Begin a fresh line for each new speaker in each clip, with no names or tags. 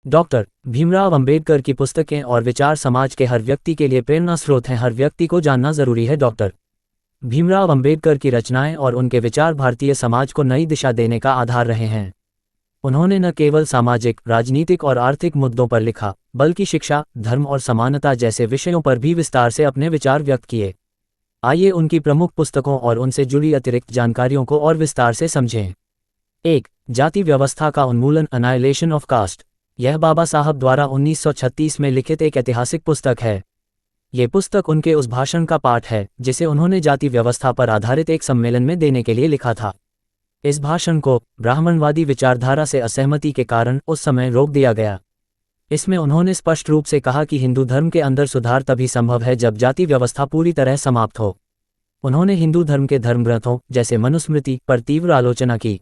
Doctor Bhimrao Ambedkar की पुस्तकें और विचार समाज के हर व्यक्ति के लिए प्रेरणा स्रोत हैं। हर व्यक्ति को जानना जरूरी है। डॉक्टर भीमराव अंबेडकर की रचनाएं और उनके विचार भारतीय समाज को नई दिशा देने का आधार रहे हैं। उन्होंने न केवल सामाजिक, राजनीतिक और आर्थिक मुद्दों पर लिखा, बल्कि शिक्षा, धर्म और समानता जैसे विषयों पर भी विस्तार से अपने विचार व्यक्त किए। आइए उनकी प्रमुख पुस्तकों और उनसे जुड़ी अतिरिक्त जानकारियों को और विस्तार से समझें। 1. जाति व्यवस्था का उन्मूलन, अनाइलेशन ऑफ कास्ट। यह बाबा साहब द्वारा 1936 में लिखित एक ऐतिहासिक पुस्तक है। ये पुस्तक उनके उस भाषण का पाठ है जिसे उन्होंने जाति व्यवस्था पर आधारित एक सम्मेलन में देने के लिए लिखा था। इस भाषण को ब्राह्मणवादी विचारधारा से असहमति के कारण उस समय रोक दिया गया। इसमें उन्होंने स्पष्ट रूप से कहा कि हिंदू धर्म के अंदर सुधार तभी संभव है जब जाति व्यवस्था पूरी तरह समाप्त हो। उन्होंने हिंदू धर्म के धर्मग्रंथों जैसे मनुस्मृति पर तीव्र आलोचना की।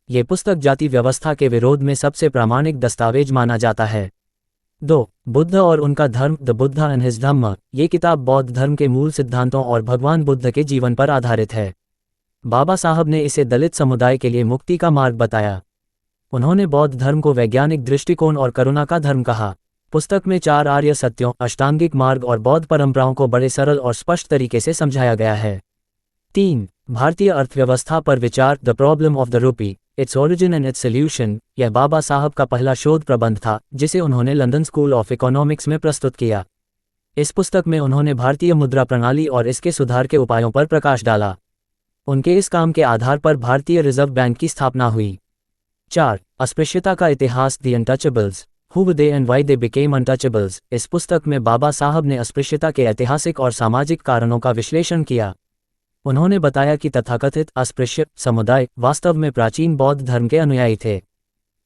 ये पुस्तक जाति व्यवस्था के विरोध में सबसे प्रामाणिक दस्तावेज माना जाता है। 2. बुद्ध और उनका धर्म, द बुद्धा एंड हिज धम्म। ये किताब बौद्ध धर्म के मूल सिद्धांतों और भगवान बुद्ध के जीवन पर आधारित है। बाबा साहब ने इसे दलित समुदाय के लिए मुक्ति का मार्ग बताया। उन्होंने बौद्ध धर्म को वैज्ञानिक दृष्टिकोण और करुणा का धर्म कहा। पुस्तक में 4 आर्य सत्यों, अष्टांगिक मार्ग और बौद्ध परंपराओं को बड़े सरल और स्पष्ट तरीके से समझाया गया है। 3. भारतीय अर्थव्यवस्था पर विचार, the problem of the rupee, its origin and its solution. यह बाबा साहब का पहला शोध प्रबंध था जिसे उन्होंने लंदन स्कूल ऑफ इकोनॉमिक्स में प्रस्तुत किया। इस पुस्तक में उन्होंने भारतीय मुद्रा प्रणाली और इसके सुधार के उपायों पर प्रकाश डाला। उनके इस काम के आधार पर भारतीय रिजर्व बैंक की स्थापना हुई। 4. अस्पृश्यता का इतिहास, the untouchables, who were they and why they became untouchables. इस पुस्तक में बाबा साहब ने अस्पृश्यता के ऐतिहासिक और सामाजिक कारणों का विश्लेषण किया। उन्होंने बताया कि तथाकथित अस्पृश्य समुदाय वास्तव में प्राचीन बौद्ध धर्म के अनुयायी थे।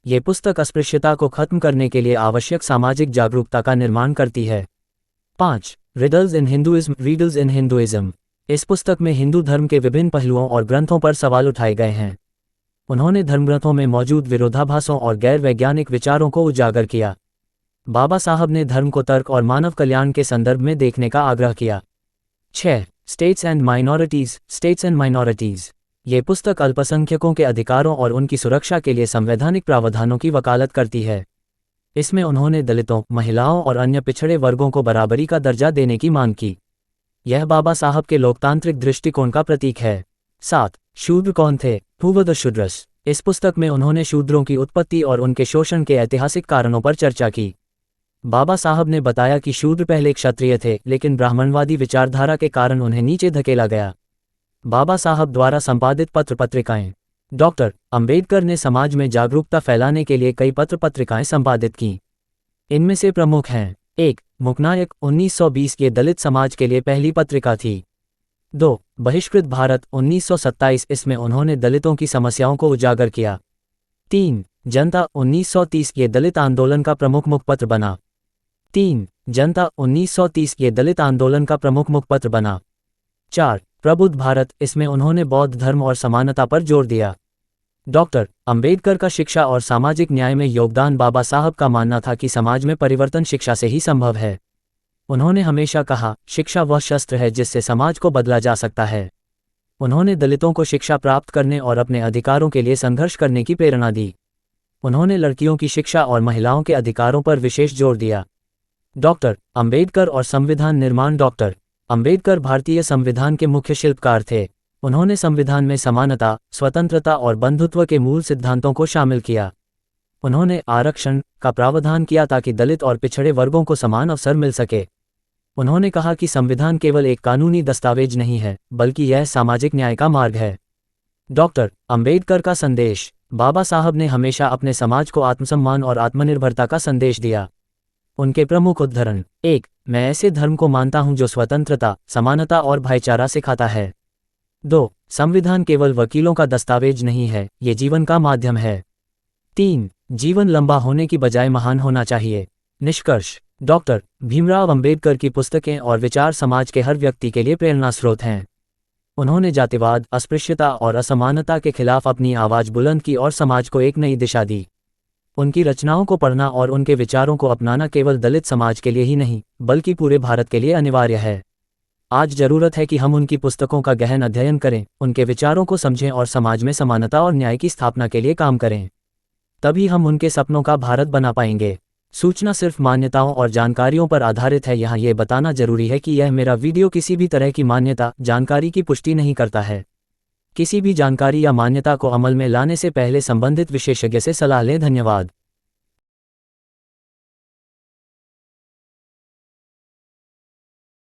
ये पुस्तक अस्पृश्यता को खत्म करने के लिए आवश्यक सामाजिक जागरूकता का निर्माण करती है। 5. Riddles in Hinduism, riddles in Hinduism. इस पुस्तक में हिंदू धर्म के विभिन्न पहलुओं और ग्रंथों पर सवाल उठाए गए हैं। उन्होंने धर्मग्रंथों में मौजूद विरोधाभासों और गैर वैज्ञानिक विचारों को उजागर किया। बाबा साहब ने धर्म को तर्क और मानव कल्याण के संदर्भ में देखने का आग्रह किया। 6. States and minorities, states and minorities. ये पुस्तक अल्पसंख्यकों के अधिकारों और उनकी सुरक्षा के लिए संवैधानिक प्रावधानों की वकालत करती है। इसमें उन्होंने दलितों, महिलाओं और अन्य पिछड़े वर्गों को बराबरी का दर्जा देने की मांग की। यह बाबा साहब के लोकतांत्रिक दृष्टिकोण का प्रतीक है। 7. शूद्र कौन थे, हु वर द शूद्रस। इस पुस्तक में उन्होंने शूद्रों की उत्पत्ति और उनके शोषण के ऐतिहासिक कारणों पर चर्चा की। बाबा साहब ने बताया कि शूद्र पहले क्षत्रिय थे, लेकिन ब्राह्मणवादी विचारधारा के कारण उन्हें नीचे धकेला गया। बाबा साहब द्वारा संपादित पत्र पत्रिकाएं। डॉक्टर अंबेडकर ने समाज में जागरूकता फैलाने के लिए कई पत्र पत्रिकाएं संपादित की। इनमें से प्रमुख हैं: 1. मुकनायक, 1920 के दलित समाज के लिए पहली पत्रिका थी। 2. बहिष्कृत भारत, 1927। इसमें उन्होंने दलितों की समस्याओं को उजागर किया। 3. जनता, 1930 के दलित आंदोलन का प्रमुख मुखपत्र बना। 3. जनता, 1930 के दलित आंदोलन का प्रमुख मुखपत्र बना। 4. प्रबुद्ध भारत, इसमें उन्होंने बौद्ध धर्म और समानता पर जोर दिया। डॉक्टर अंबेडकर का शिक्षा और सामाजिक न्याय में योगदान। बाबा साहब का मानना था कि समाज में परिवर्तन शिक्षा से ही संभव है। उन्होंने हमेशा कहा, शिक्षा वह शस्त्र है जिससे समाज को बदला जा सकता है। उन्होंने दलितों को शिक्षा प्राप्त करने और अपने अधिकारों के लिए संघर्ष करने की प्रेरणा दी। उन्होंने लड़कियों की शिक्षा और महिलाओं के अधिकारों पर विशेष जोर दिया। डॉक्टर अंबेडकर और संविधान निर्माण। डॉक्टर अंबेडकर भारतीय संविधान के मुख्य शिल्पकार थे। उन्होंने संविधान में समानता, स्वतंत्रता और बंधुत्व के मूल सिद्धांतों को शामिल किया। उन्होंने आरक्षण का प्रावधान किया ताकि दलित और पिछड़े वर्गों को समान अवसर मिल सके। उन्होंने कहा कि संविधान केवल एक कानूनी दस्तावेज नहीं है, बल्कि यह सामाजिक न्याय का मार्ग है। डॉक्टर अंबेडकर का संदेश। बाबा साहब ने हमेशा अपने समाज को आत्मसम्मान और आत्मनिर्भरता का संदेश दिया। उनके प्रमुख उद्धरण: 1. मैं ऐसे धर्म को मानता हूं जो स्वतंत्रता, समानता और भाईचारा सिखाता है। 2. संविधान केवल वकीलों का दस्तावेज नहीं है, ये जीवन का माध्यम है। 3. जीवन लंबा होने की बजाय महान होना चाहिए। निष्कर्ष: डॉक्टर भीमराव अंबेडकर की पुस्तकें और विचार समाज के हर व्यक्ति के लिए प्रेरणा स्रोत हैं। उन्होंने जातिवाद, अस्पृश्यता और असमानता के खिलाफ अपनी आवाज बुलंद की और समाज को एक नई दिशा दी। उनकी रचनाओं को पढ़ना और उनके विचारों को अपनाना केवल दलित समाज के लिए ही नहीं, बल्कि पूरे भारत के लिए अनिवार्य है। आज जरूरत है कि हम उनकी पुस्तकों का गहन अध्ययन करें, उनके विचारों को समझें और समाज में समानता और न्याय की स्थापना के लिए काम करें। तभी हम उनके सपनों का भारत बना पाएंगे। सूचना सिर्फ मान्यताओं और जानकारियों पर आधारित है। यहाँ ये बताना जरूरी है कि यह मेरा वीडियो किसी भी तरह की मान्यता, जानकारी की पुष्टि नहीं करता है। किसी भी जानकारी या मान्यता को अमल में लाने से पहले संबंधित विशेषज्ञ से सलाह लें। धन्यवाद।